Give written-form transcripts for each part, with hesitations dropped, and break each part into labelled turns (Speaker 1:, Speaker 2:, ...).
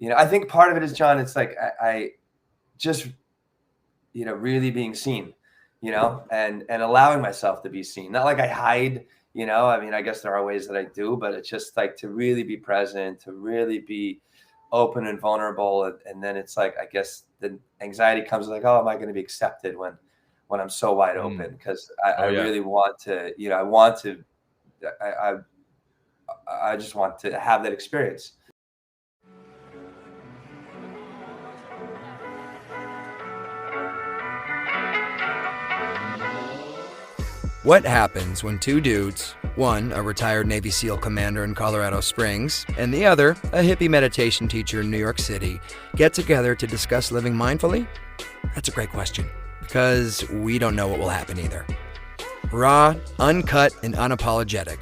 Speaker 1: I think part of it is, John, it's like I just, really being seen, and allowing myself to be seen. Not like I hide, I mean, I guess there are ways that I do, but it's just like to really be present, to really be open and vulnerable. And then it's like, I guess the anxiety comes like, oh, am I going to be accepted when I'm so wide open? Because I really want to, I just want to have that experience.
Speaker 2: What happens when two dudes, one a retired Navy SEAL commander in Colorado Springs, and the other a hippie meditation teacher in New York City, get together to discuss living mindfully? That's a great question, because we don't know what will happen either. Raw, uncut, and unapologetic.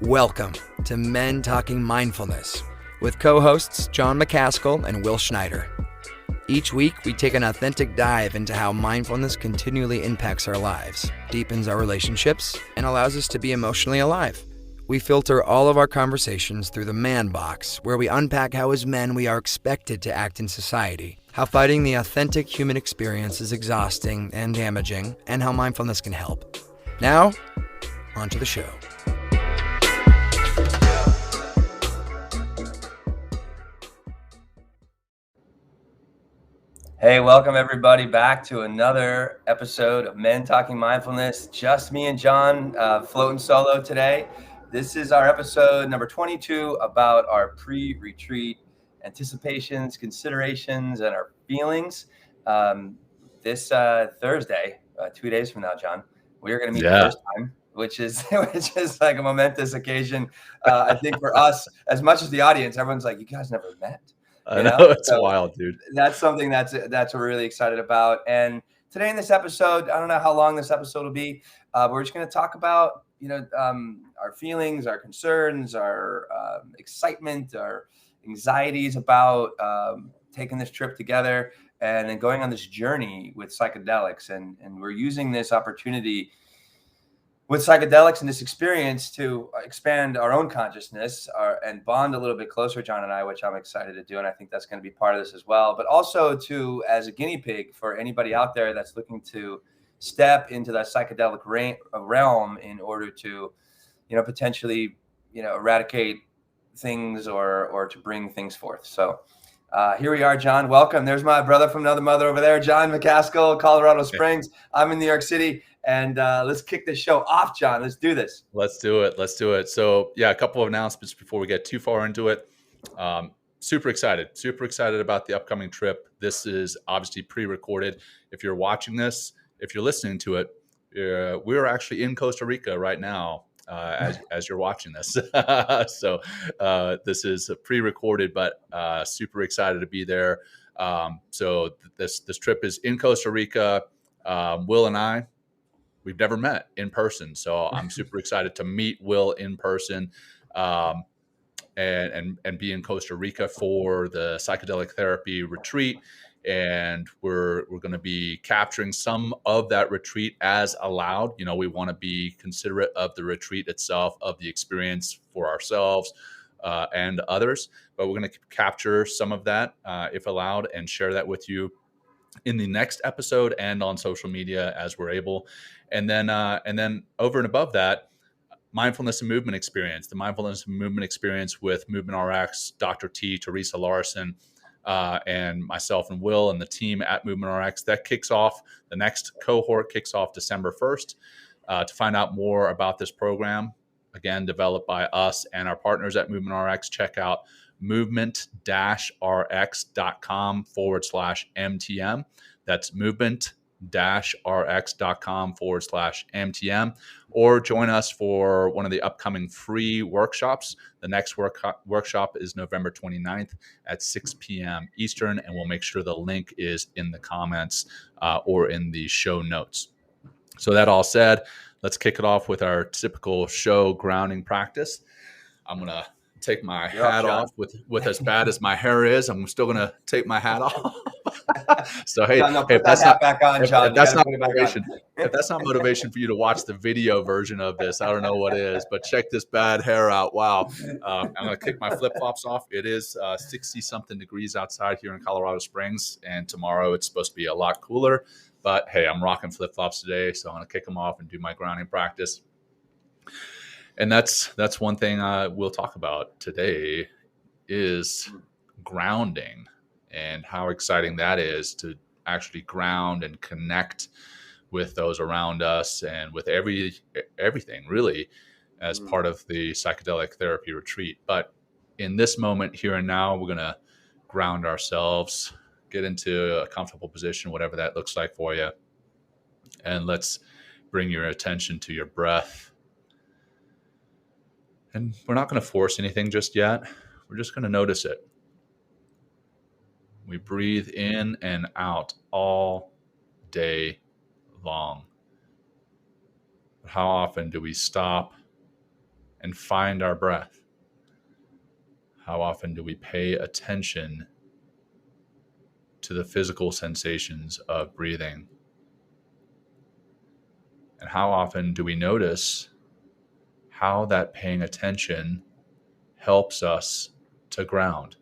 Speaker 2: Welcome to Men Talking Mindfulness with co-hosts John McCaskill and Will Schneider. Each week, we take an authentic dive into how mindfulness continually impacts our lives, deepens our relationships, and allows us to be emotionally alive. We filter all of our conversations through the man box, where we unpack how as men we are expected to act in society, how fighting the authentic human experience is exhausting and damaging, and how mindfulness can help. Now, on to the show.
Speaker 1: Hey, welcome everybody back to another episode of Men Talking Mindfulness. Just me and John floating solo today. This is our episode number 22 about our pre-retreat anticipations, considerations, and our feelings. This Thursday, 2 days from now, John, we are going to meet the first time, which is like a momentous occasion. I think for us, as much as the audience, everyone's like, "You guys never met."
Speaker 3: I know it's wild, dude.
Speaker 1: That's something that's we're really excited about. And today in this episode, I don't know how long this episode will be. We're just going to talk about, our feelings, our concerns, our excitement, our anxieties about taking this trip together and then going on this journey with psychedelics. And we're using this opportunity with psychedelics and this experience to expand our own consciousness and bond a little bit closer, John and I, which I'm excited to do. And I think that's going to be part of this as well, but also to, as a guinea pig for anybody out there that's looking to step into that psychedelic realm in order to, potentially, eradicate things or to bring things forth. So here we are, John. Welcome. There's my brother from another mother over there, Jon McCaskill, Colorado Springs. I'm in New York City. And let's kick this show off, John. Let's do this.
Speaker 3: Let's do it. So a couple of announcements before we get too far into it. Super excited about the upcoming trip. This is obviously pre-recorded. If you're watching this, if you're listening to it, we're actually in Costa Rica right now as you're watching this. So this is pre-recorded, but super excited to be there. So this trip is in Costa Rica. Will and I, we've never met in person, so I'm super excited to meet Will in person, and be in Costa Rica for the psychedelic therapy retreat. And we're going to be capturing some of that retreat as allowed. We want to be considerate of the retreat itself, of the experience for ourselves and others. But we're going to capture some of that if allowed and share that with you in the next episode and on social media as we're able. And then over and above that, mindfulness and movement experience, the mindfulness and movement experience with Movement RX, Dr. T, Teresa Larson, and myself and Will and the team at Movement RX. That kicks off, the next cohort kicks off December 1st. To find out more about this program, again, developed by us and our partners at Movement RX, check out movement-rx.com/MTM. That's movement-rx.com/MTM, or join us for one of the upcoming free workshops. The next workshop is November 29th at 6 p.m. Eastern, and we'll make sure the link is in the comments or in the show notes. So that all said, let's kick it off with our typical show grounding practice. I'm going to take my hat off with as bad as my hair is. I'm still going to take my hat off. So hey,
Speaker 1: No, no,
Speaker 3: hey,
Speaker 1: put that hat back on, John.
Speaker 3: if
Speaker 1: You
Speaker 3: that's
Speaker 1: got to
Speaker 3: not
Speaker 1: put it back
Speaker 3: motivation,
Speaker 1: on.
Speaker 3: if that's not motivation for you to watch the video version of this, I don't know what is. But check this bad hair out. Wow. I'm gonna kick my flip flops off. It is 60 something degrees outside here in Colorado Springs, and tomorrow it's supposed to be a lot cooler. But hey, I'm rocking flip flops today, so I'm gonna kick them off and do my grounding practice. And that's one thing we'll talk about today is grounding, and how exciting that is to actually ground and connect with those around us and with everything really as part of the psychedelic therapy retreat. But in this moment here and now, we're going to ground ourselves, get into a comfortable position, whatever that looks like for you. And let's bring your attention to your breath. And we're not going to force anything just yet. We're just going to notice it. We breathe in and out all day long. But how often do we stop and find our breath? How often do we pay attention to the physical sensations of breathing? And how often do we notice how that paying attention helps us to ground?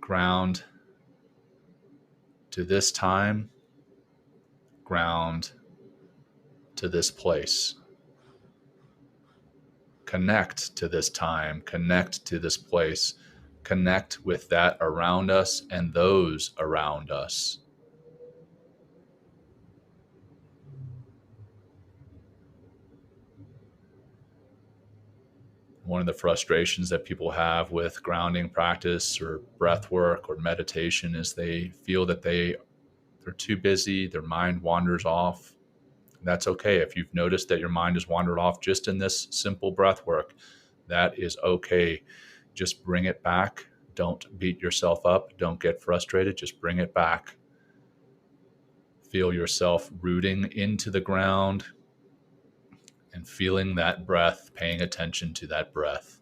Speaker 3: Ground to this time, ground to this place. Connect to this time, connect to this place, connect with that around us and those around us. One of the frustrations that people have with grounding practice or breath work or meditation is they feel that they're too busy, their mind wanders off. That's okay. If you've noticed that your mind has wandered off just in this simple breath work, that is okay. Just bring it back. Don't beat yourself up. Don't get frustrated. Just bring it back. Feel yourself rooting into the ground and feeling that breath, paying attention to that breath.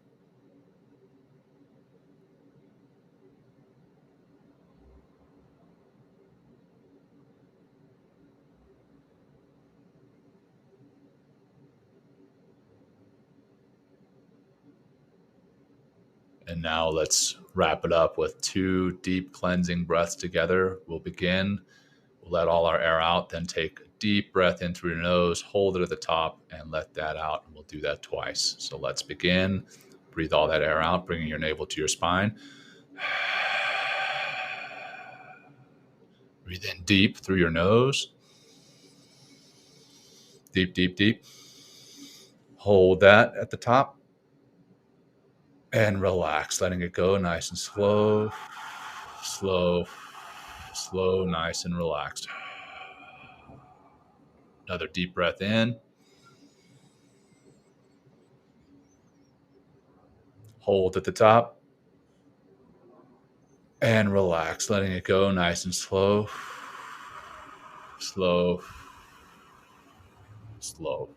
Speaker 3: And now let's wrap it up with 2 deep cleansing breaths together. We'll begin. We'll let all our air out, then take a deep breath in through your nose, hold it at the top, and let that out. And we'll do that twice. So let's begin. Breathe all that air out, bringing your navel to your spine. Breathe in deep through your nose. Deep, deep, deep. Hold that at the top. And relax, letting it go nice and slow, slow, slow, nice and relaxed. Another deep breath in. Hold at the top. And relax, letting it go nice and slow, slow, slow.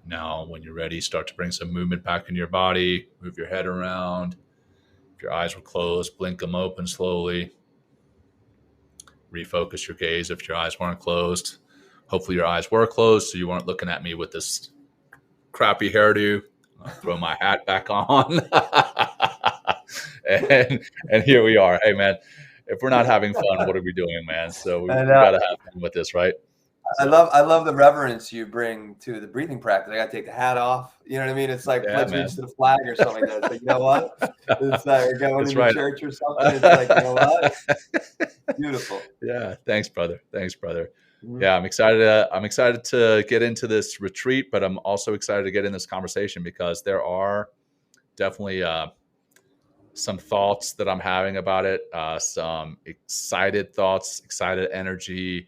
Speaker 3: Now, when you're ready, start to bring some movement back into your body. Move your head around. If your eyes were closed, blink them open slowly. Refocus your gaze if your eyes weren't closed. Hopefully your eyes were closed, so you weren't looking at me with this crappy hairdo. I'll throw my hat back on. and here we are. Hey, man, if we're not having fun, what are we doing, man? So we got to have fun with this, right?
Speaker 1: So. I love the reverence you bring to the breathing practice. I got to take the hat off. You know what I mean? It's like let's reach to the flag or something like that. It's like, you know what? It's like we're going to church or something. It's like, you know what? Beautiful.
Speaker 3: Yeah. Thanks, brother. Mm-hmm. Yeah, I'm excited to get into this retreat, but I'm also excited to get in this conversation because there are definitely some thoughts that I'm having about it, some excited thoughts, excited energy,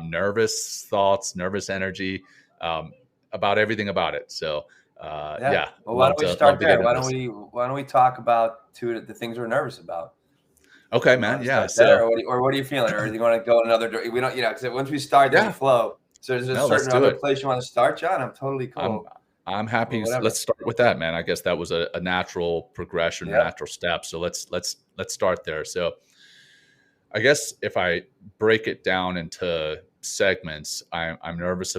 Speaker 3: nervous thoughts, nervous energy, about everything about it. So, yeah.
Speaker 1: Well, why don't we start there? Why don't we talk about 2 of the things we're nervous about?
Speaker 3: Okay, man. Yeah.
Speaker 1: So, or what are you feeling? Or do you want to go in another direction? We don't, because once we start, then we flow. So there's a certain other place you want to start, John? I'm totally cool.
Speaker 3: I'm
Speaker 1: or
Speaker 3: happy.
Speaker 1: whatever.
Speaker 3: Let's start with that, man. I guess that was a natural progression, a
Speaker 1: Yep.
Speaker 3: natural step. So let's start there. So I guess if I break it down into segments, I'm nervous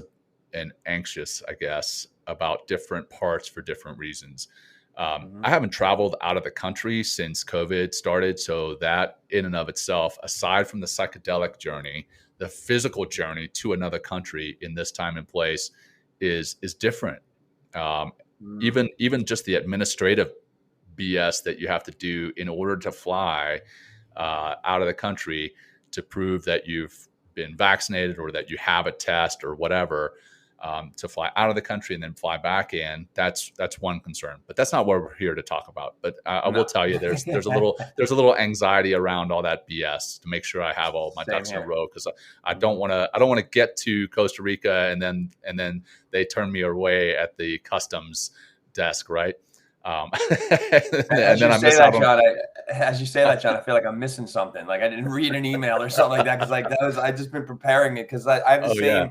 Speaker 3: and anxious, I guess, about different parts for different reasons.
Speaker 1: Hmm.
Speaker 3: I haven't traveled out of the country since COVID started, so that in and of itself, aside from the psychedelic journey, the physical journey to another country in this time and place is different. Um,
Speaker 1: Mm.
Speaker 3: even just the administrative BS that you have to do in order to fly out of the country to prove that you've been vaccinated or that you have a test or whatever, to fly out of the country and then fly back in. That's one concern, but that's not what we're here to talk about. But I will
Speaker 1: No.
Speaker 3: tell you, there's a little anxiety around all that BS to make sure I have all my
Speaker 1: Same
Speaker 3: ducks in a
Speaker 1: here.
Speaker 3: row, because I don't want to get to Costa Rica and then they turn me away at the customs desk, right? And
Speaker 1: As
Speaker 3: then
Speaker 1: you
Speaker 3: I
Speaker 1: say
Speaker 3: miss
Speaker 1: that,
Speaker 3: out on.
Speaker 1: John, I feel like I'm missing something. Like I didn't read an email or something like that because like that was I just been preparing it because
Speaker 3: Oh yeah,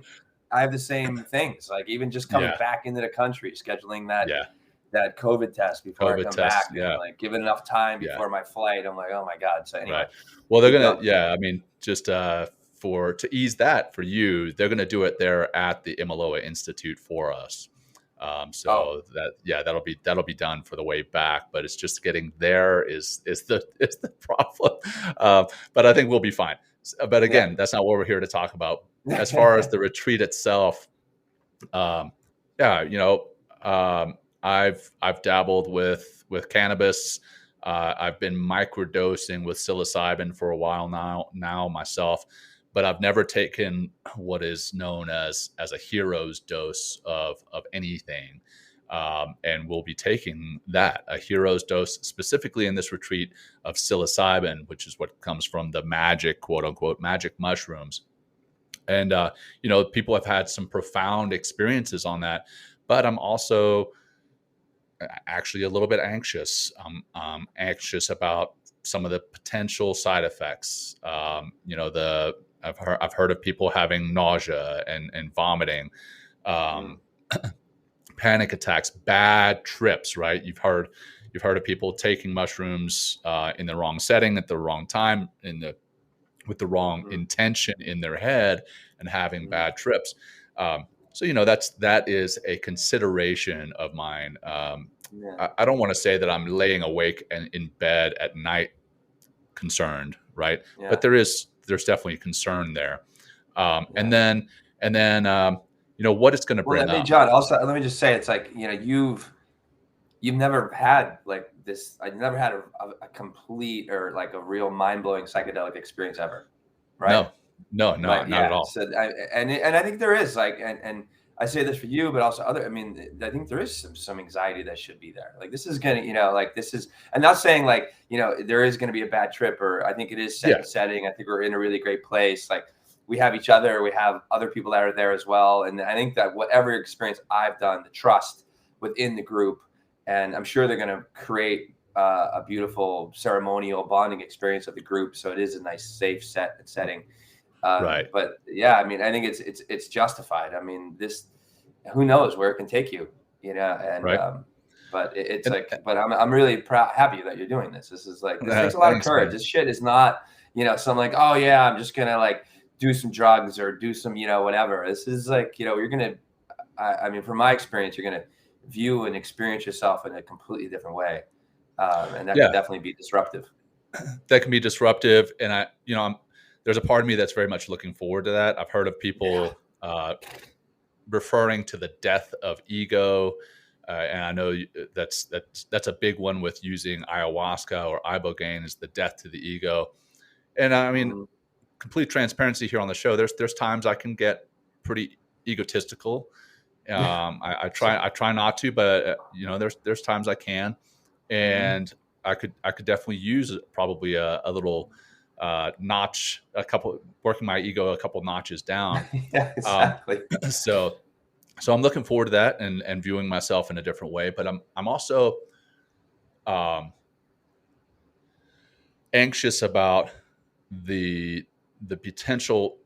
Speaker 1: I have the same things. Like even just coming
Speaker 3: yeah,
Speaker 1: back into the country, scheduling
Speaker 3: yeah.
Speaker 1: that COVID test before I
Speaker 3: COVID
Speaker 1: come back,
Speaker 3: tests,
Speaker 1: and
Speaker 3: yeah,
Speaker 1: like giving enough time
Speaker 3: yeah,
Speaker 1: before my flight. I'm like, oh my god. So anyway,
Speaker 3: right. Well, they're
Speaker 1: keep
Speaker 3: gonna,
Speaker 1: going.
Speaker 3: yeah. I mean, just for to ease that for you, they're gonna do it there at the Imaloa Institute for us.
Speaker 1: Oh,
Speaker 3: So that, yeah, that'll be done for the way back, but it's just getting there is the problem. But I think we'll be fine. But
Speaker 1: yeah.
Speaker 3: again, that's not what we're here to talk about. As far as the retreat itself, um, yeah, I've dabbled with cannabis. I've been microdosing with psilocybin for a while now myself, but I've never taken what is known as a hero's dose of anything. And we'll be taking a hero's dose specifically in this retreat of psilocybin, which is what comes from the magic, quote unquote, magic mushrooms. And people have had some profound experiences on that, but I'm also actually a little bit anxious. I'm anxious about some of the potential side effects. I've heard of people having nausea and vomiting,
Speaker 1: Mm.
Speaker 3: um, panic attacks, bad trips. Right? You've heard of people taking mushrooms in the wrong setting at the wrong time with the wrong
Speaker 1: Mm.
Speaker 3: intention in their head and having
Speaker 1: Mm.
Speaker 3: bad trips. So that is a consideration of mine.
Speaker 1: Yeah.
Speaker 3: I don't want to say that I'm laying awake and in bed at night concerned, right?
Speaker 1: Yeah.
Speaker 3: But there's definitely concern there.
Speaker 1: Yeah.
Speaker 3: And then what it's going to
Speaker 1: Well, I
Speaker 3: bring
Speaker 1: mean,
Speaker 3: up.
Speaker 1: John, also let me just say, it's like you've never had like this. I've never had a complete or like a real mind blowing psychedelic experience ever, right?
Speaker 3: No, no, no,
Speaker 1: Like,
Speaker 3: not at
Speaker 1: yeah.
Speaker 3: all.
Speaker 1: So, and I think there is like, and I say this for you, but also other. I mean, I think there is some anxiety that should be there. Like, this is gonna, like this is. I'm not saying like there is gonna be a bad trip, or I think it is set
Speaker 3: Yeah,
Speaker 1: and setting. I think we're in a really great place. Like, we have each other, we have other people that are there as well, and I think that whatever experience I've done, the trust within the group, and I'm sure they're gonna create a beautiful ceremonial bonding experience of the group. So it is a nice, safe setting.
Speaker 3: right.
Speaker 1: But yeah, I mean, I think it's justified. I mean, this, who knows where it can take you, and
Speaker 3: Right.
Speaker 1: but it's
Speaker 3: And
Speaker 1: like, but I'm really happy that you're doing this. This is like, this takes a lot of
Speaker 3: thanks,
Speaker 1: courage.
Speaker 3: man.
Speaker 1: This shit is not, some like, oh yeah, I'm just gonna like do some drugs or do some, whatever. This is like, you're gonna, I mean, from my experience, you're gonna view and experience yourself in a completely different way, and that can
Speaker 3: Yeah,
Speaker 1: definitely be disruptive.
Speaker 3: that can be disruptive, and there's a part of me that's very much looking forward to that. I've heard of
Speaker 1: Yeah.
Speaker 3: people referring to the death of ego, and I know that's a big one with using ayahuasca or ibogaine, is the death to the ego. And I mean,
Speaker 1: Mhm.
Speaker 3: complete transparency here on the show. There's times I can get pretty egotistical.
Speaker 1: Yeah.
Speaker 3: I try not to, but there's times I can,
Speaker 1: Mhm.
Speaker 3: and I could definitely use probably a little notch, working my ego a couple notches down.
Speaker 1: Yeah,
Speaker 3: Um,
Speaker 1: exactly.
Speaker 3: so so I'm looking forward to that and viewing myself in a different way. But I'm also um, anxious about the potential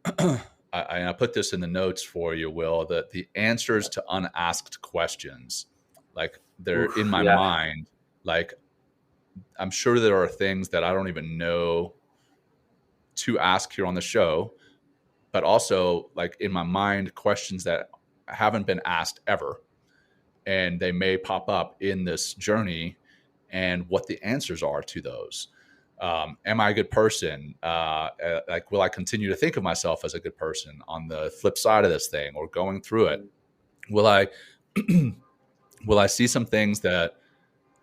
Speaker 3: I put this in the notes for you, Will, that the answers to unasked questions, like they're in my
Speaker 1: Yeah.
Speaker 3: mind, like I'm sure there are things that I don't even know to ask here on the show, but also like in my mind, questions that haven't been asked ever. And they may pop up in this journey, and what the answers are to those. Am I a good person? Like, will I continue to think of myself as a good person on the flip side of this thing or going through it? Will I, will I see some things that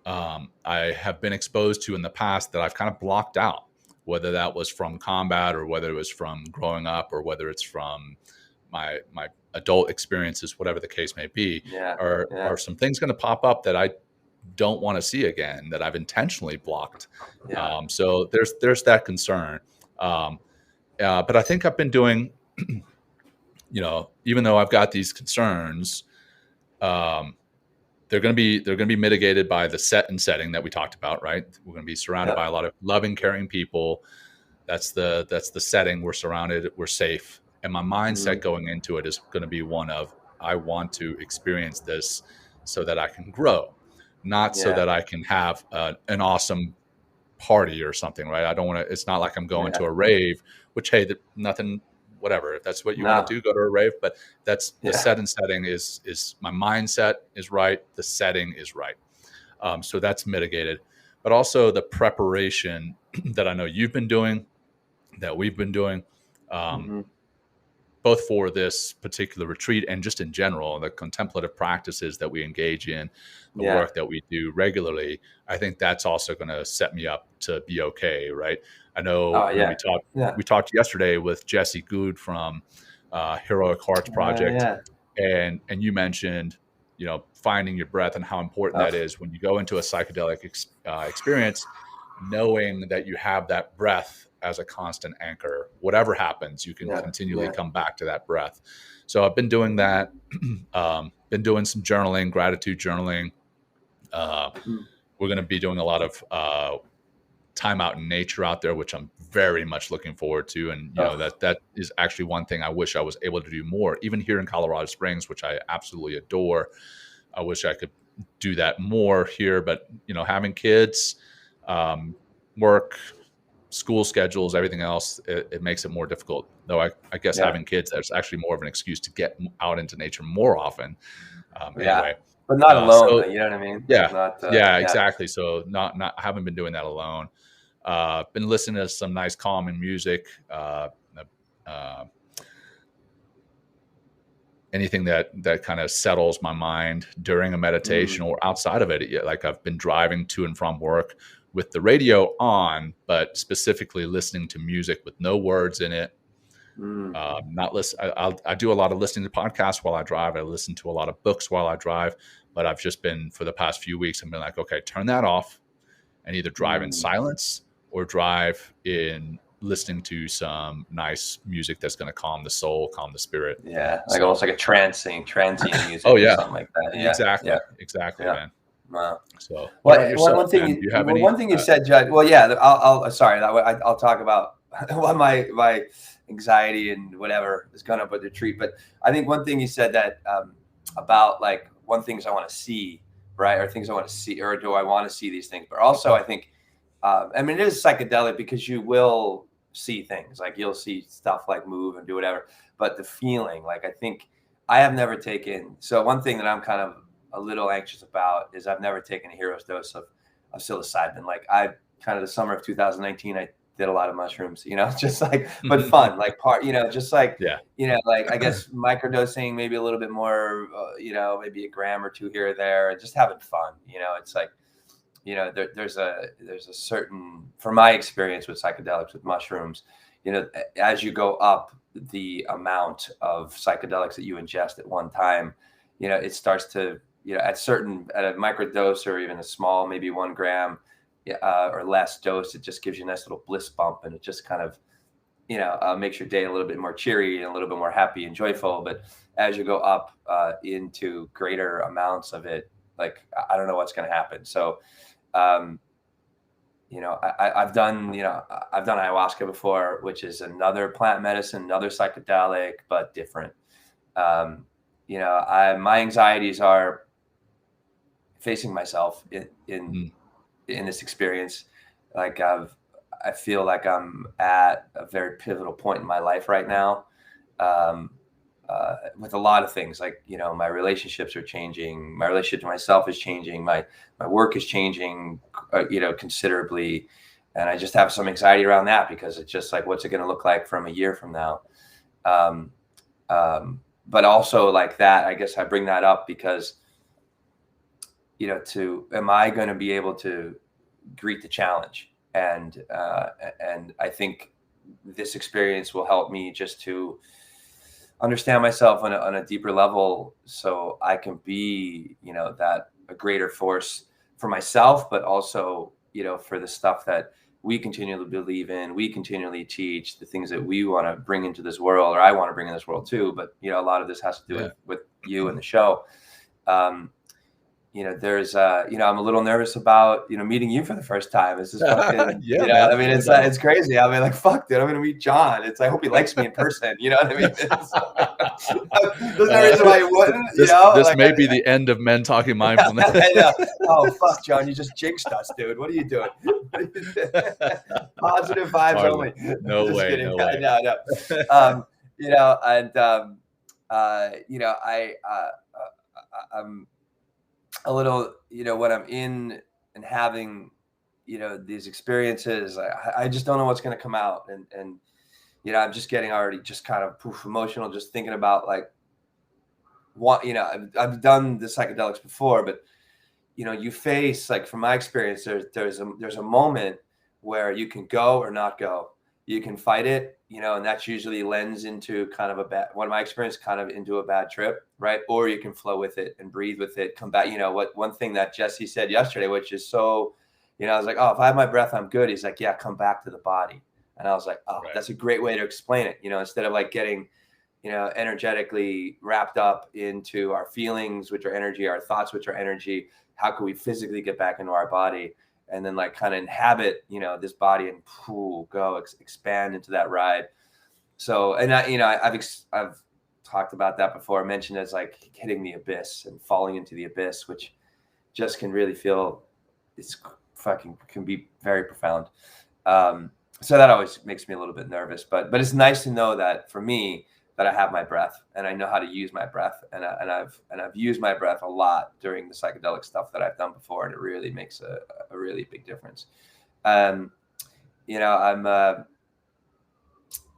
Speaker 3: I have been exposed to in the past that I've kind of blocked out, whether that was from combat or whether it was from growing up or whether it's from my adult experiences, whatever the case may be. Are some things going to pop up that I don't want to see again, that I've intentionally blocked? So there's that concern. But I think I've been doing, even though I've got these concerns, they're going to be mitigated by the set and setting that we talked about, right? We're going to be surrounded by a lot of loving, caring people. That's the setting. We're surrounded, we're safe. And my mindset going into it is going to be one of, I want to experience this so that I can grow, not so that I can have an awesome party or something, right? I don't want to, it's not like I'm going to a rave, which, hey, nothing, whatever. If that's what you want to do, go to a rave. But that's the set and setting is my mindset is right. The setting is right. So that's mitigated. But also the preparation that I know you've been doing, that we've been doing, both for this particular retreat and just in general, the contemplative practices that we engage in, the work that we do regularly. I think that's also going to set me up to be okay, right? I know we talked yesterday with Jesse Good from Heroic Hearts Project, and you mentioned, finding your breath and how important that is when you go into a psychedelic experience, knowing that you have that breath as a constant anchor. Whatever happens, you can continually come back to that breath. So I've been doing that. Been doing some journaling, gratitude journaling. We're going to be doing a lot of time out in nature out there, which I'm very much looking forward to. And that is actually one thing I wish I was able to do more, even here in Colorado Springs, which I absolutely adore. I wish I could do that more here, but having kids, work, school schedules, everything else, it makes it more difficult. Though I guess having kids, there's actually more of an excuse to get out into nature more often. Anyway,
Speaker 1: but not alone. You know what I mean?
Speaker 3: Exactly. So I haven't been doing that alone. Been listening to some nice calming music. Anything that kind of settles my mind during a meditation or outside of it. Like I've been driving to and from work with the radio on, but specifically listening to music with no words in it. Not listen. I do a lot of listening to podcasts while I drive. I listen to a lot of books while I drive, but I've just been, for the past few weeks, I've been like, okay, turn that off and either drive in silence or drive in listening to some nice music that's going to calm the soul, calm the spirit.
Speaker 1: Almost like a transient music.
Speaker 3: Oh
Speaker 1: or something like that.
Speaker 3: Exactly, man.
Speaker 1: Wow.
Speaker 3: So
Speaker 1: one thing you said, Judd. Well, I'll sorry. I'll talk about what my anxiety and whatever is going up with the retreat. But I think one thing you said that about like one things I want to see, right, or things I want to see, or do I want to see these things? But also, I think, it is psychedelic because you will see things, like you'll see stuff like move and do whatever. But the feeling, like I think I have never taken. So one thing that I'm kind of a little anxious about is I've never taken a hero's dose of psilocybin. Like I kind of the summer of 2019, I did a lot of mushrooms, just like, but fun, like just like, like I guess microdosing, maybe a little bit more, maybe a gram or two here or there, and just having fun. It's like, there's a certain, from my experience with psychedelics, with mushrooms, as you go up the amount of psychedelics that you ingest at one time, it starts to, at a micro dose or even a small, maybe 1 gram or less dose, it just gives you a nice little bliss bump, and it just kind of, makes your day a little bit more cheery and a little bit more happy and joyful. But as you go up into greater amounts of it, like, I don't know what's going to happen. So, I've done, I've done ayahuasca before, which is another plant medicine, another psychedelic, but different. My anxieties are facing myself in this experience. Like I feel like I'm at a very pivotal point in my life right now. Um, with a lot of things, like, my relationships are changing. My relationship to myself is changing. My work is changing, considerably. And I just have some anxiety around that, because it's just like, what's it going to look like from a year from now? Um, but also, like that, I guess I bring that up because, am I going to be able to greet the challenge? And I think this experience will help me just to understand myself on a deeper level, so I can be, that a greater force for myself, but also, for the stuff that we continually believe in, we continually teach, the things that we want to bring into this world, or I want to bring in this world too. But, a lot of this has to do with you and the show. There's, I'm a little nervous about, meeting you for the first time. This is fucking, I mean, it's crazy. I mean, like, fuck, dude, I'm going to meet Jon. It's, I hope he likes me in person. You know what I mean? There's no reason why he wouldn't,
Speaker 3: This may be the end of Men Talking Mindfulness.
Speaker 1: I know. Oh, fuck, Jon, you just jinxed us, dude. What are you doing? Positive vibes only.
Speaker 3: No
Speaker 1: Just
Speaker 3: way.
Speaker 1: kidding.
Speaker 3: No way.
Speaker 1: No. I'm a little, when I'm in and having, these experiences, I just don't know what's going to come out. And, I'm just getting already just kind of emotional, just thinking about, like, what, I've done the psychedelics before, but, you face, like, from my experience, there's a moment where you can go or not go. You can fight it, and that's usually lends into kind of one of my experience, kind of into a bad trip, right? Or you can flow with it and breathe with it, come back. One thing that Jesse said yesterday, which is so, I was like, oh, if I have my breath, I'm good. He's like, yeah, come back to the body. And I was like, oh, That's a great way to explain it. Instead of, like, getting, energetically wrapped up into our feelings, which are energy, our thoughts, which are energy. How can we physically get back into our body? And then, like, kind of inhabit, this body and expand into that ride. So, and I've talked about that before. I mentioned as, like, hitting the abyss and falling into the abyss, which just can really feel, can be very profound. So that always makes me a little bit nervous, but it's nice to know that for me, that I have my breath and I know how to use my breath, and I've used my breath a lot during the psychedelic stuff that I've done before, and it really makes a really big difference. I'm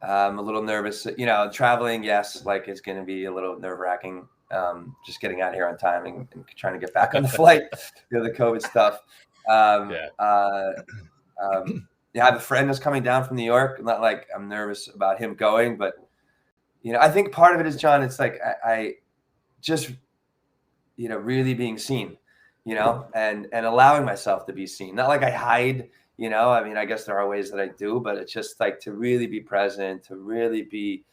Speaker 1: a little nervous, traveling. Yes, like, it's going to be a little nerve wracking. Just getting out here on time and trying to get back on the flight, the COVID stuff. I have a friend that's coming down from New York. Not like I'm nervous about him going, but I think part of it is, Jon, it's like I just, really being seen, and allowing myself to be seen. Not like I hide, I mean, I guess there are ways that I do, but it's just like to really be present, to really be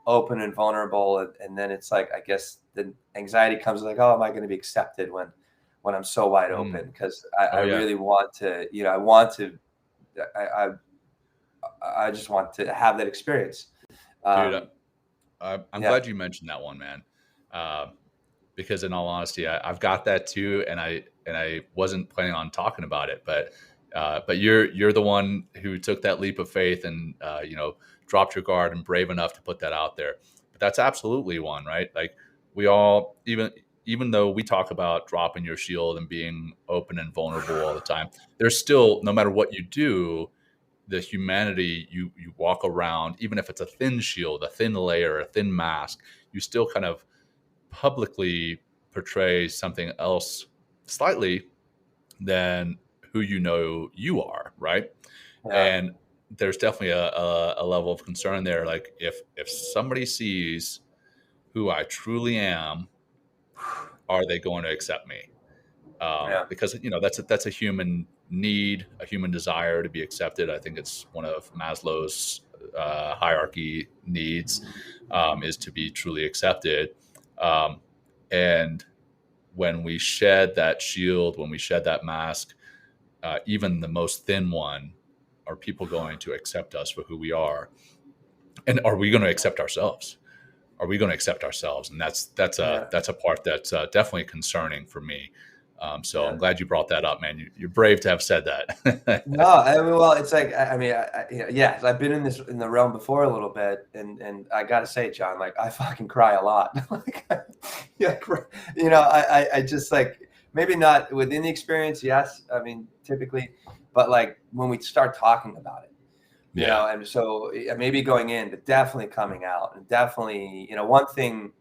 Speaker 1: open and vulnerable. And then it's like, I guess the anxiety comes like, oh, am I going to be accepted when I'm so wide open? Because I really want to, I just want to have that experience.
Speaker 3: Dude, I'm glad you mentioned that one, man. Because in all honesty, I've got that too, and I wasn't planning on talking about it, but you're the one who took that leap of faith and dropped your guard and brave enough to put that out there. But that's absolutely one, right? Like, we all, even though we talk about dropping your shield and being open and vulnerable all the time, there's still, no matter what you do, the humanity you walk around, even if it's a thin shield, a thin layer, a thin mask, you still kind of publicly portray something else slightly than who you are, right? Yeah. And there's definitely a level of concern there. Like, if somebody sees who I truly am, are they going to accept me? Because that's a human need, a human desire to be accepted. I think it's one of Maslow's hierarchy needs, is to be truly accepted. And when we shed that shield, when we shed that mask, even the most thin one, are people going to accept us for who we are? And are we going to accept ourselves? Are we going to accept ourselves? And that's a part that's definitely concerning for me. So I'm glad you brought that up, man. You're brave to have said that.
Speaker 1: No, I mean, well, it's like, yeah, I've been in the realm before a little bit, and I gotta say, John, like, I fucking cry a lot. Like, yeah, I just, like, maybe not within the experience, yes, I mean, typically, but like when we start talking about it, you know, and so maybe going in, but definitely coming out, and definitely, one thing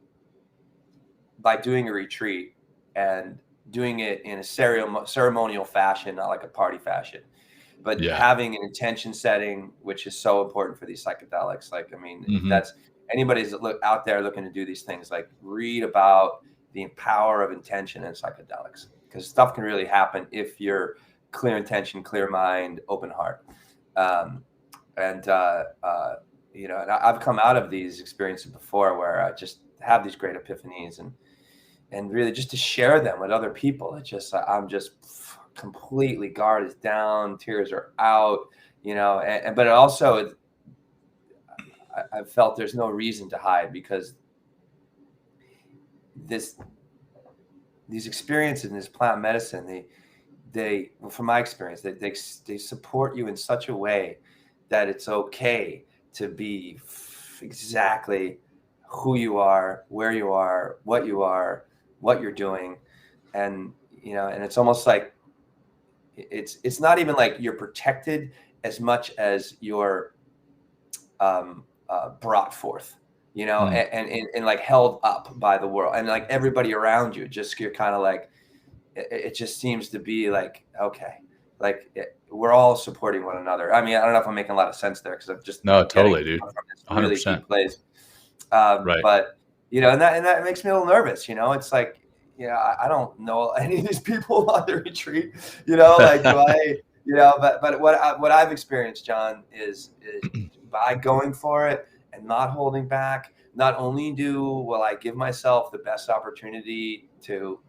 Speaker 1: by doing a retreat and doing it in a ceremonial fashion, not like a party fashion, but having an intention setting, which is so important for these psychedelics. Like, I mean, that's anybody's out there looking to do these things, like, read about the power of intention in psychedelics, because stuff can really happen if you're clear intention, clear mind, open heart. And I've come out of these experiences before where I just have these great epiphanies, and really just to share them with other people. It's just, I'm just completely, guard is down, tears are out, but it also, I've felt there's no reason to hide, because these experiences in this plant medicine, they from my experience, they support you in such a way that it's okay to be exactly who you are, where you are, what you're doing. And, and it's almost like, it's not even like you're protected as much as you're brought forth, and like held up by the world, and like everybody around you, just, you're kind of like, it just seems to be like, okay, like we're all supporting one another. I mean, I don't know if I'm making a lot of sense there, because I'm just
Speaker 3: totally, dude,
Speaker 1: from this really
Speaker 3: 100%.
Speaker 1: deep place.
Speaker 3: Right.
Speaker 1: But and that makes me a little nervous. It's like, I don't know any of these people on the retreat. Like, do I? But what I've experienced, John, is by going for it and not holding back. Not only will I give myself the best opportunity to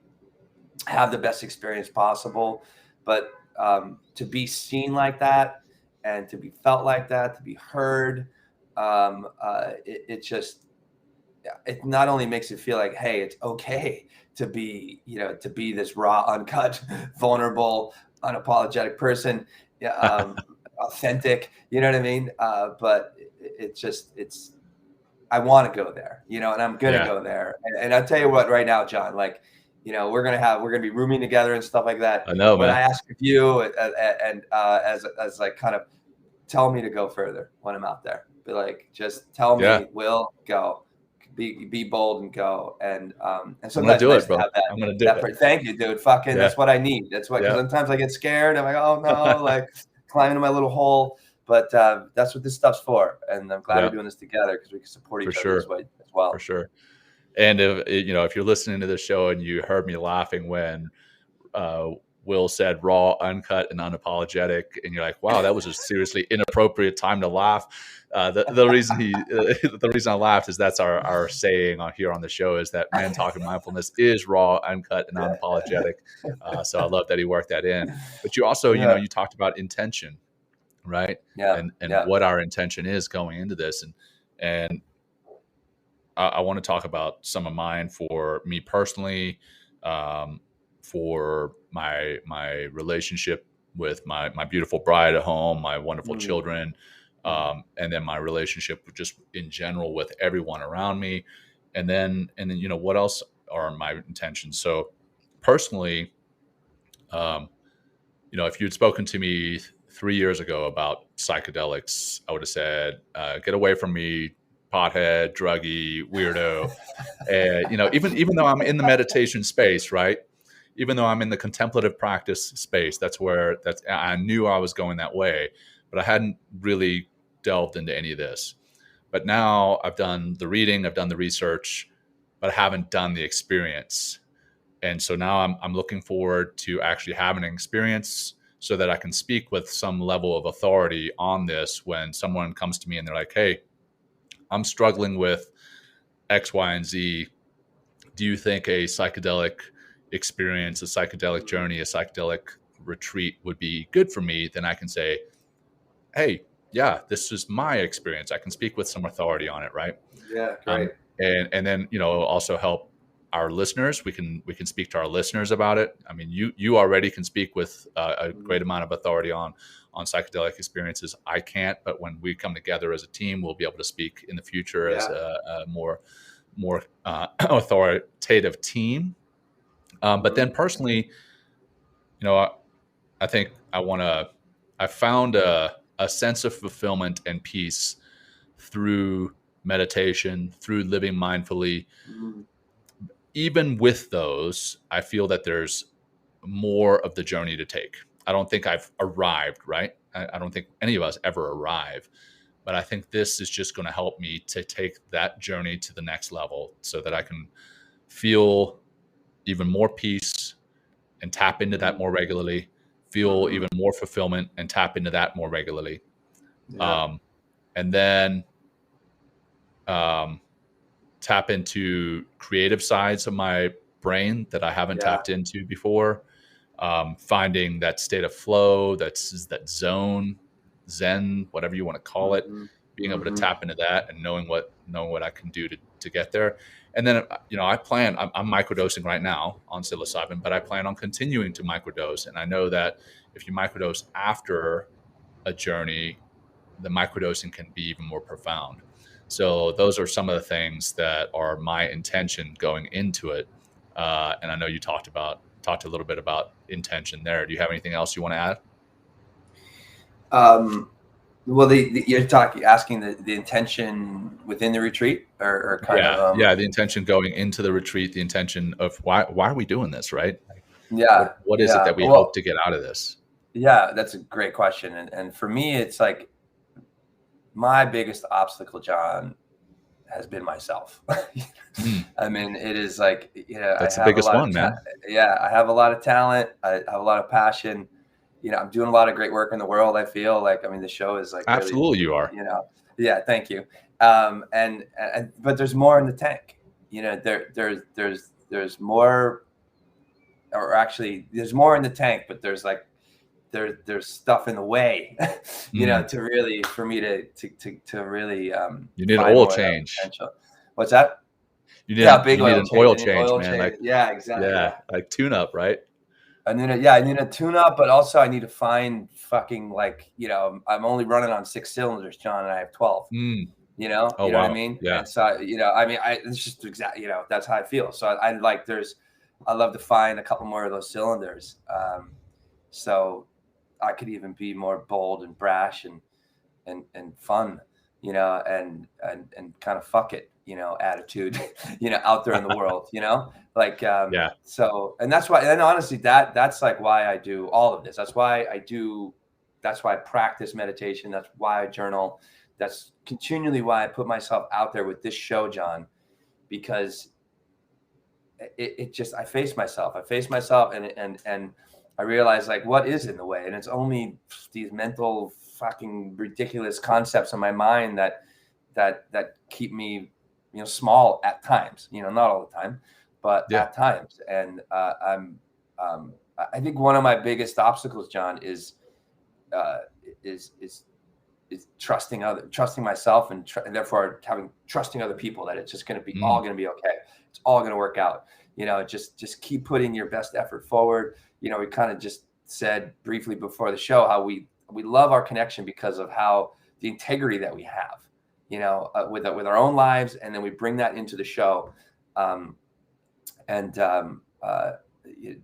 Speaker 1: have the best experience possible, but to be seen like that, and to be felt like that, to be heard, it not only makes it feel like, hey, it's okay to be, to be this raw, uncut, vulnerable, unapologetic person, authentic, you know what I mean? But I want to go there, and I'm going to go there. And I'll tell you what, right now, John, like, we're going to be rooming together and stuff like that.
Speaker 3: I know,
Speaker 1: when
Speaker 3: man.
Speaker 1: I ask of you, and as like, kind of tell me to go further when I'm out there, be like, just tell me, Will, go. Be bold and go. And sometimes
Speaker 3: do
Speaker 1: nice
Speaker 3: it, bro.
Speaker 1: to have that.
Speaker 3: I'm gonna do it.
Speaker 1: Thank you, dude. Fucking, that's what I need. That's what. Because sometimes I get scared. I'm like, oh no, like climbing in my little hole. But that's what this stuff's for. And I'm glad we're doing this together, because we can support each other this way as well.
Speaker 3: For sure. And if you're listening to this show and you heard me laughing when Will said raw, uncut, and unapologetic, and you're like, wow, that was a seriously inappropriate time to laugh. The reason I laughed is that's our saying here on the show, is that Men Talking Mindfulness is raw, uncut, and unapologetic. So I love that he worked that in. But you also, you talked about intention, right? And what our intention is going into this, and I want to talk about some of mine for me personally, for my relationship with my beautiful bride at home, my wonderful children, and then my relationship just in general with everyone around me, and then what else are my intentions? So personally, if you'd spoken to me 3 years ago about psychedelics, I would have said, get away from me, pothead, druggie, weirdo. And even though I'm in the meditation space, right? Even though I'm in the contemplative practice space, I knew I was going that way, but I hadn't really delved into any of this. But now I've done the reading, I've done the research, but I haven't done the experience. And so now I'm looking forward to actually having an experience, so that I can speak with some level of authority on this when someone comes to me and they're like, hey, I'm struggling with X, Y, and Z. Do you think a psychedelic experience, a psychedelic journey, a psychedelic retreat would be good for me, then I can say, hey, yeah, this is my experience. I can speak with some authority on it, right?
Speaker 1: Yeah, great.
Speaker 3: And then, you know, also help our listeners. We can speak to our listeners about it. I mean, you already can speak with a great amount of authority on psychedelic experiences. I can't, but when we come together as a team, we'll be able to speak in the future as a more authoritative team. But then personally, you know, I think I found a sense of fulfillment and peace through meditation, through living mindfully. Even with those, I feel that there's more of the journey to take. I don't think I've arrived, right? I don't think any of us ever arrive, but I think this is just going to help me to take that journey to the next level so that I can feel even more peace and tap into that more regularly, feel even more fulfillment and tap into that more regularly.
Speaker 1: Yeah.
Speaker 3: And then tap into creative sides of my brain that I haven't tapped into before. Finding that state of flow, that zone, Zen, whatever you want to call it, being able to tap into that and knowing what I can do to get there. And then, you know, I'm microdosing right now on psilocybin, but I plan on continuing to microdose. And I know that if you microdose after a journey, the microdosing can be even more profound. So those are some of the things that are my intention going into it. And I know you talked a little bit about intention there. Do you have anything else you want to
Speaker 1: add? Well, you're asking the intention within the retreat, or kind of
Speaker 3: the intention going into the retreat, the intention of why are we doing this, right?
Speaker 1: Yeah.
Speaker 3: What is it that we hope to get out of this?
Speaker 1: Yeah, that's a great question. And for me, it's like my biggest obstacle, John, has been myself. I mean, it is like, you know,
Speaker 3: that's the biggest one, man.
Speaker 1: Yeah, I have a lot of talent. I have a lot of passion. You know, I'm doing a lot of great work in the world. I feel like, I mean, the show is like
Speaker 3: absolutely,
Speaker 1: really,
Speaker 3: you are.
Speaker 1: You know, yeah, thank you. And but there's more in the tank. You know, there's more, or actually, there's more in the tank. But there's like there's stuff in the way, you know, to really for me to really.
Speaker 3: You need an oil change.
Speaker 1: What's that?
Speaker 3: You need an oil change, man. Like,
Speaker 1: yeah, exactly.
Speaker 3: Yeah, like tune up, right?
Speaker 1: I need a tune up, but also I need to find fucking, like, you know, I'm only running on 6 cylinders, John, and I have 12. You know, you know what I mean?
Speaker 3: Yeah.
Speaker 1: And so, you know, I mean, it's just exactly, you know, that's how I feel. So I love to find a couple more of those cylinders. So I could even be more bold and brash and fun, you know, and kind of fuck it, you know, attitude, you know, out there in the world, you know, like, so, and that's why, and honestly, that's like why I do all of this. That's why I practice meditation. That's why I journal. That's continually why I put myself out there with this show, John, because it just, I face myself and I realize, like, what is in the way? And it's only these mental fucking ridiculous concepts in my mind that keep me, you know, small at times, you know, not all the time, but at times. And I think one of my biggest obstacles, John, is trusting myself and therefore trusting other people that it's just going to be all going to be okay. It's all going to work out. You know, just keep putting your best effort forward. You know, we kind of just said briefly before the show how we love our connection because of how the integrity that we have, you know, with our own lives, and then we bring that into the show,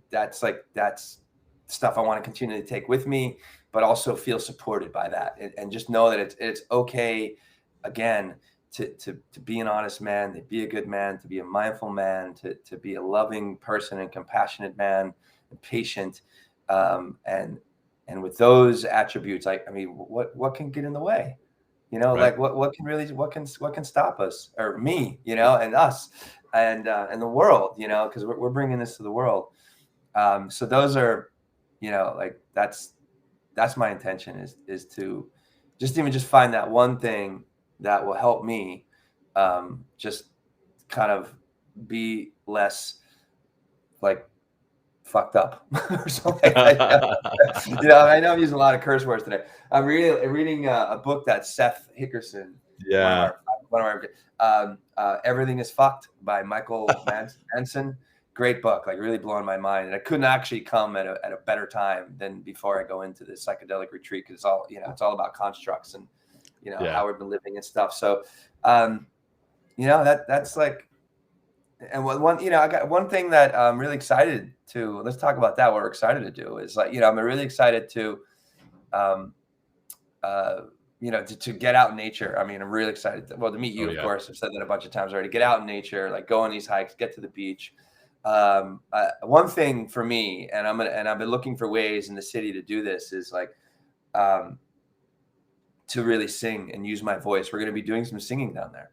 Speaker 1: that's stuff I want to continue to take with me, but also feel supported by that, and just know that it's okay, again, to be an honest man, to be a good man, to be a mindful man, to be a loving person and compassionate man and patient, and with those attributes, I mean, what can get in the way? You know, right. Like what can stop us, or me, you know, and us, and the world, you know, because we're bringing this to the world. So those are, you know, like that's my intention is to just find that one thing that will help me, just kind of be less like fucked up or something like that. You know, I know I'm using a lot of curse words today. I'm reading a book that Seth Hickerson,
Speaker 3: Yeah.
Speaker 1: Everything is Fucked by Michael Manson. Great book, like really blowing my mind. And I couldn't actually come at a better time than before I go into this psychedelic retreat, because it's all about constructs and how we've been living and stuff. So that's like, and I got one thing that I'm really excited to, let's talk about that. What we're excited to do is like, I'm really excited to, to get out in nature. I mean, I'm really excited to meet you, of course. I've said that a bunch of times already. Get out in nature, like go on these hikes, get to the beach. One thing for me, and I've been looking for ways in the city to do this, is like, to really sing and use my voice. We're going to be doing some singing down there.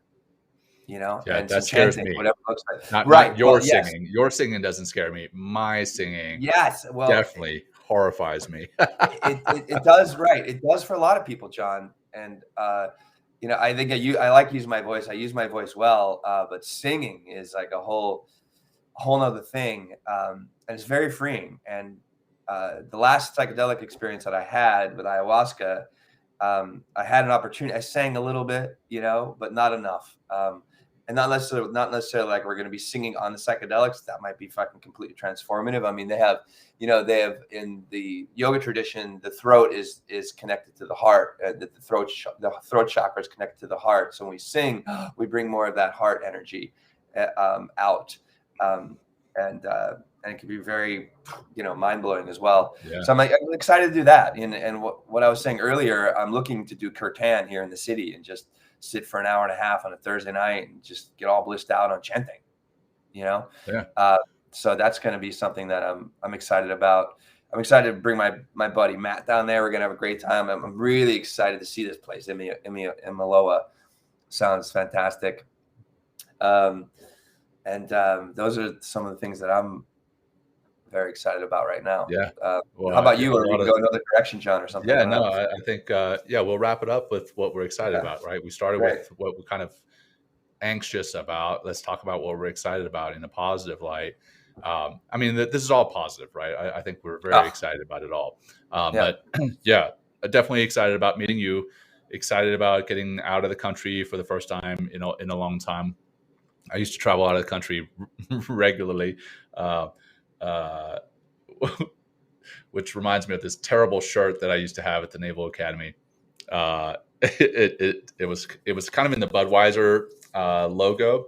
Speaker 1: And
Speaker 3: that scares
Speaker 1: chanting,
Speaker 3: me.
Speaker 1: whatever it looks like.
Speaker 3: Not your singing. Yes. Your singing doesn't scare me. My singing, definitely horrifies me.
Speaker 1: it does, right? It does for a lot of people, John. And I think I like using my voice. I use my voice well, but singing is like a whole nother thing, and it's very freeing. And the last psychedelic experience that I had with ayahuasca, I had an opportunity. I sang a little bit, but not enough. And not necessarily like we're going to be singing on the psychedelics. That might be fucking completely transformative. I mean, they have in the yoga tradition, the throat is connected to the heart. The throat chakra is connected to the heart. So when we sing, we bring more of that heart energy out, and it can be very, mind blowing as well. Yeah. So I'm excited to do that. And what I was saying earlier, I'm looking to do kirtan here in the city and just sit for an hour and a half on a Thursday night and just get all blissed out on chanting, Yeah. So that's going to be something that I'm excited about. I'm excited to bring my buddy Matt down there. We're going to have a great time. I'm really excited to see this place. Imaloa sounds fantastic. And those are some of the things that I'm very excited about right now.
Speaker 3: Yeah.
Speaker 1: How about you? Or we can go another direction, John, or something?
Speaker 3: Yeah, no, I think, we'll wrap it up with what we're excited about, right? We started with what we're kind of anxious about. Let's talk about what we're excited about in a positive light. I mean, this is all positive, right? I think we're very excited about it all. But definitely excited about meeting you, excited about getting out of the country for the first time, in a long time. I used to travel out of the country regularly. Which reminds me of this terrible shirt that I used to have at the Naval Academy. It was kind of in the Budweiser logo,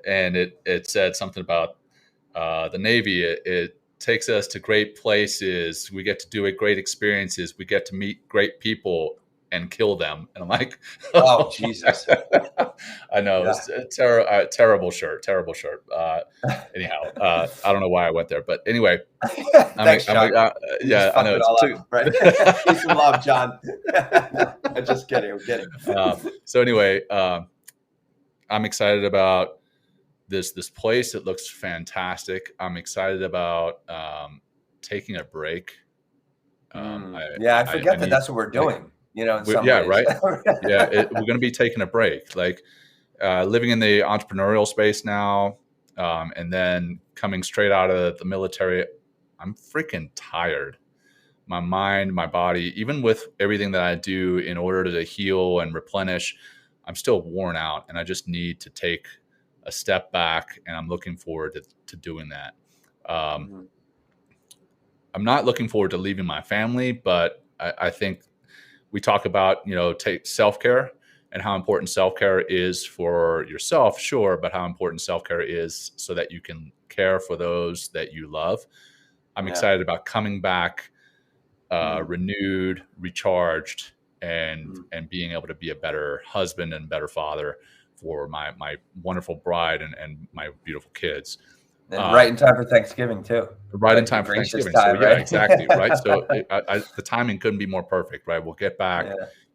Speaker 3: and it said something about the Navy. It takes us to great places. We get to do great experiences. We get to meet great people and kill them. And I'm like,
Speaker 1: oh Jesus!
Speaker 3: I know, it's a terrible shirt. Anyhow, I don't know why I went there, but anyway.
Speaker 1: Thanks, John.
Speaker 3: I know.
Speaker 1: Right? Peace and love, John. I'm just kidding. I'm kidding.
Speaker 3: So anyway, I'm excited about this place. It looks fantastic. I'm excited about taking a break.
Speaker 1: I forget that's what we're doing. In some ways.
Speaker 3: Right. We're going to be taking a break, like living in the entrepreneurial space now, and then coming straight out of the military. I'm freaking tired. My mind, my body, even with everything that I do in order to heal and replenish, I'm still worn out, and I just need to take a step back, and I'm looking forward to doing that. I'm not looking forward to leaving my family, but I think we talk about, take self-care and how important self-care is for yourself, sure, but how important self-care is so that you can care for those that you love. I'm excited about coming back renewed, recharged, and being able to be a better husband and better father for my wonderful bride and my beautiful kids.
Speaker 1: And right in time for Thanksgiving too.
Speaker 3: Right in time for Thanksgiving. Time, so exactly. Right. So the timing couldn't be more perfect, right? We'll get back,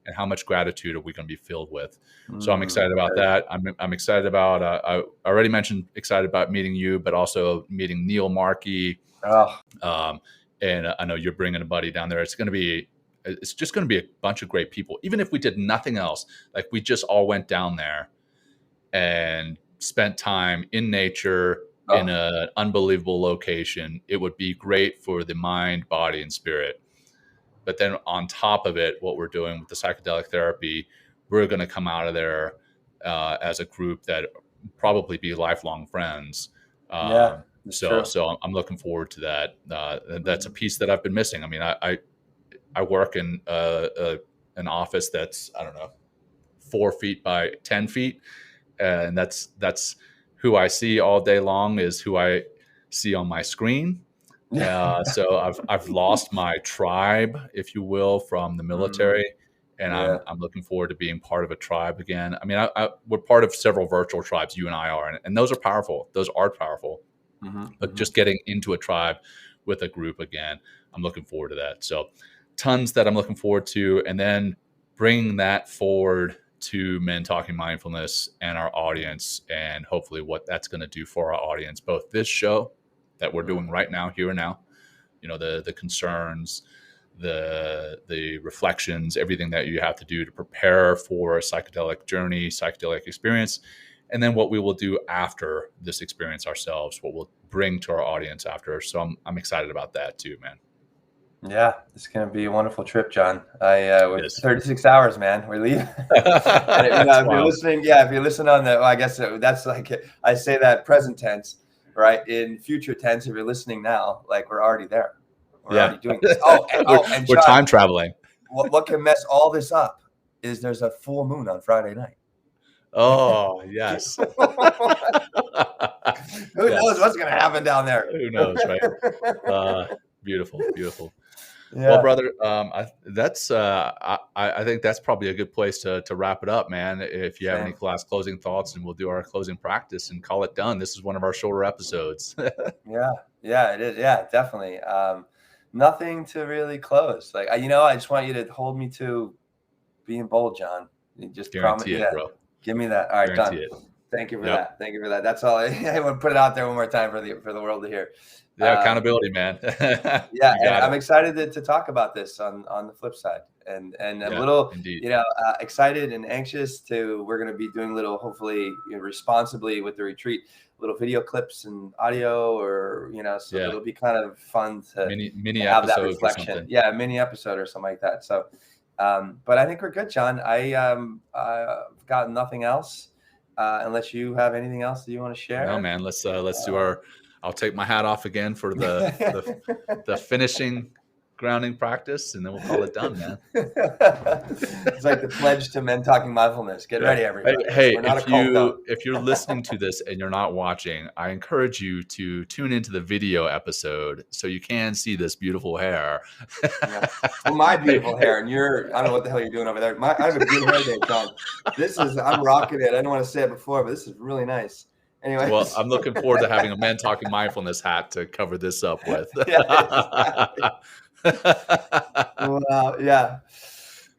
Speaker 3: and how much gratitude are we going to be filled with? So I'm excited about that. I'm excited about, I already mentioned excited about meeting you, but also meeting Neil Markey. And I know you're bringing a buddy down there. It's just going to be a bunch of great people. Even if we did nothing else, like we just all went down there and spent time in nature, in an unbelievable location. It would be great for the mind, body, and spirit. But then on top of it, what we're doing with the psychedelic therapy, we're going to come out of there as a group that probably be lifelong friends.
Speaker 1: Yeah, that's true.
Speaker 3: So I'm looking forward to that. That's a piece that I've been missing. I mean, I work in an office that's, I don't know, 4 feet by 10 feet. And that's who I see all day long is who I see on my screen. So I've lost my tribe, if you will, from the military, and
Speaker 1: Yeah.
Speaker 3: I'm looking forward to being part of a tribe again. I mean, we're part of several virtual tribes. You and I are, and those are powerful. Those are powerful. But just getting into a tribe with a group again, I'm looking forward to that. So tons that I'm looking forward to, and then bringing that forward to Men Talking Mindfulness and our audience, and hopefully what that's going to do for our audience, both this show that we're doing right now, here and now, you know, the concerns, the reflections, everything that you have to do to prepare for a psychedelic journey, psychedelic experience, and then what we will do after this experience ourselves, what we'll bring to our audience after. So I'm excited about that too, man.
Speaker 1: Yeah, it's going to be a wonderful trip, John. We're
Speaker 3: Yes.
Speaker 1: 36 hours, man. We're leaving. And, you know, if you're listening, if you're listening on I guess that's like, I say that present tense, right? In future tense, if you're listening now, like we're already there. We're already doing this. And
Speaker 3: we're
Speaker 1: John,
Speaker 3: time traveling.
Speaker 1: What can mess all this up is there's a full moon on Friday night.
Speaker 3: Oh, yes.
Speaker 1: Who knows what's going to happen down there?
Speaker 3: Who knows, right? Beautiful.
Speaker 1: Yeah.
Speaker 3: Well, brother, I think that's probably a good place to wrap it up, man. If you have any last closing thoughts, and we'll do our closing practice and call it done. This is one of our shorter episodes.
Speaker 1: Yeah, it is. Yeah, definitely. Nothing to really close. Like, I just want you to hold me to being bold, John. You just
Speaker 3: guarantee it, bro.
Speaker 1: Give me that. All right,
Speaker 3: guarantee
Speaker 1: done. Thank you for that. Thank you for that. That's all. I want to put it out there one more time for the world to hear.
Speaker 3: Yeah, accountability, man.
Speaker 1: Yeah, and I'm excited to talk about this on the flip side, and a little,
Speaker 3: indeed.
Speaker 1: Excited and anxious we're going to be doing little, hopefully, responsibly with the retreat, little video clips and audio, or so it'll be kind of fun to
Speaker 3: mini
Speaker 1: have that
Speaker 3: episodes
Speaker 1: reflection.
Speaker 3: or something.
Speaker 1: Yeah, a mini episode or something like that. So, but I think we're good, John. I've got nothing else, unless you have anything else that you want to share.
Speaker 3: No, man. Let's do our. I'll take my hat off again for the finishing grounding practice, and then we'll call it done, man.
Speaker 1: It's like the pledge to Men Talking Mindfulness. Get ready, everybody.
Speaker 3: Hey, if you're listening to this and you're not watching, I encourage you to tune into the video episode so you can see this beautiful hair.
Speaker 1: Well, my beautiful hair, and I don't know what the hell you're doing over there. I have a good hair day, John. I'm rocking it. I didn't want to say it before, but this is really nice. Anyway,
Speaker 3: well, I'm looking forward to having a Men Talking Mindfulness hat to cover this up with.
Speaker 1: Well, yeah.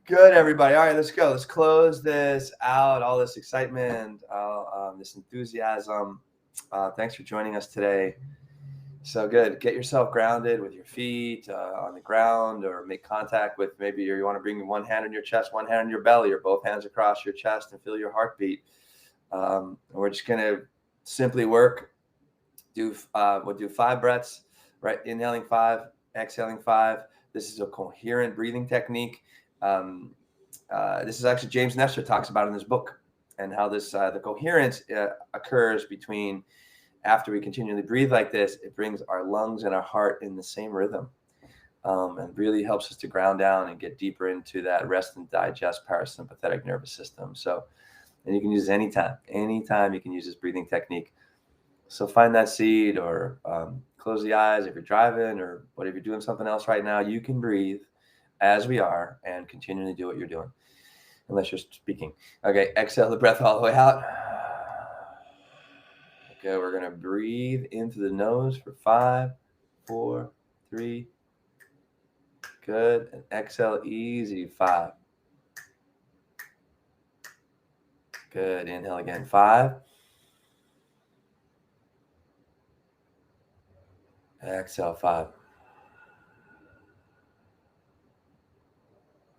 Speaker 1: Good, everybody. All right, let's go. Let's close this out. All this excitement, this enthusiasm. Thanks for joining us today. So good. Get yourself grounded with your feet on the ground, or make contact with, maybe you want to bring one hand on your chest, one hand on your belly, or both hands across your chest, and feel your heartbeat. We're just going to simply work. We'll do 5 breaths, right? Inhaling 5, exhaling 5. This is a coherent breathing technique. This is actually James Nestor talks about in his book, and how this the coherence occurs between, after we continually breathe like this, it brings our lungs and our heart in the same rhythm, and really helps us to ground down and get deeper into that rest and digest parasympathetic nervous system. So, and you can use it anytime you can use this breathing technique. So find that seed, or close the eyes if you're driving, or whatever you're doing something else right now. You can breathe as we are and continually do what you're doing, unless you're speaking. Okay, exhale the breath all the way out. Okay, we're going to breathe into the nose for 5, 4, 3. Good. And exhale easy, 5. Good. Inhale again, 5. Exhale, 5.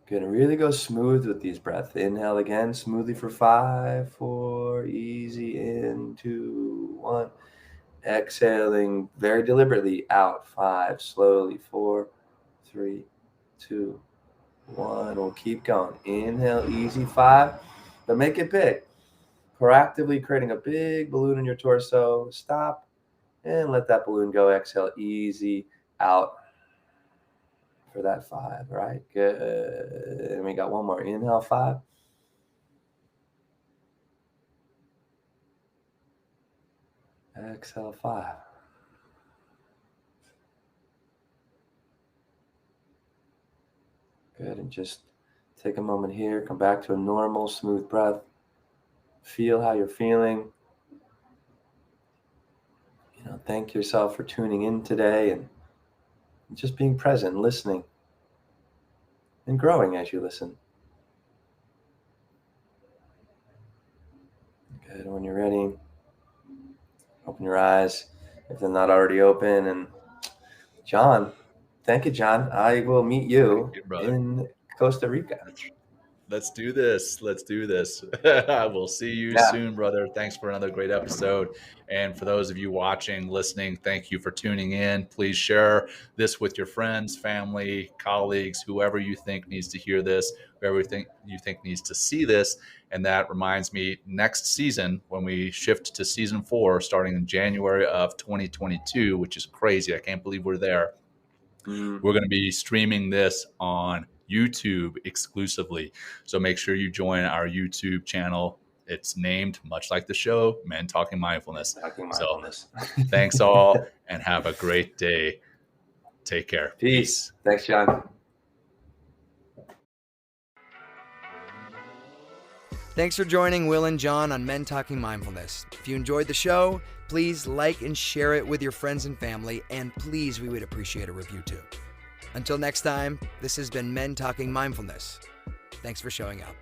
Speaker 1: Good. And really go smooth with these breaths. Inhale again, smoothly for 5, 4, easy, in, 2, 1. Exhaling very deliberately out. 5, slowly. 4, 3, 2, 1. We'll keep going. Inhale, easy. 5, but make it big. Proactively creating a big balloon in your torso. Stop and let that balloon go. Exhale, easy out for that 5. Right? Good. And we got one more. Inhale, 5. Exhale, 5. Good. And just take a moment here. Come back to a normal, smooth breath. Feel how you're feeling. Thank yourself for tuning in today and just being present and listening and growing as you listen. Good. When you're ready, open your eyes if they're not already open. And Jon, thank you, Jon. I will meet you in Costa Rica.
Speaker 3: Let's do this. Let's do this. I will see you soon, brother. Thanks for another great episode. And for those of you watching, listening, thank you for tuning in. Please share this with your friends, family, colleagues, whoever you think needs to hear this, whoever you think needs to see this. And that reminds me, next season, when we shift to season 4, starting in January of 2022, which is crazy. I can't believe we're there. We're going to be streaming this on YouTube exclusively. So make sure you join our YouTube channel. It's named, much like the show, Men Talking Mindfulness. So thanks all and have a great day. Take care.
Speaker 1: Peace. Thanks, Jon.
Speaker 2: Thanks for joining Will and Jon on Men Talking Mindfulness. If you enjoyed the show, please like and share it with your friends and family, and please, we would appreciate a review too. Until next time, this has been Men Talking Mindfulness. Thanks for showing up.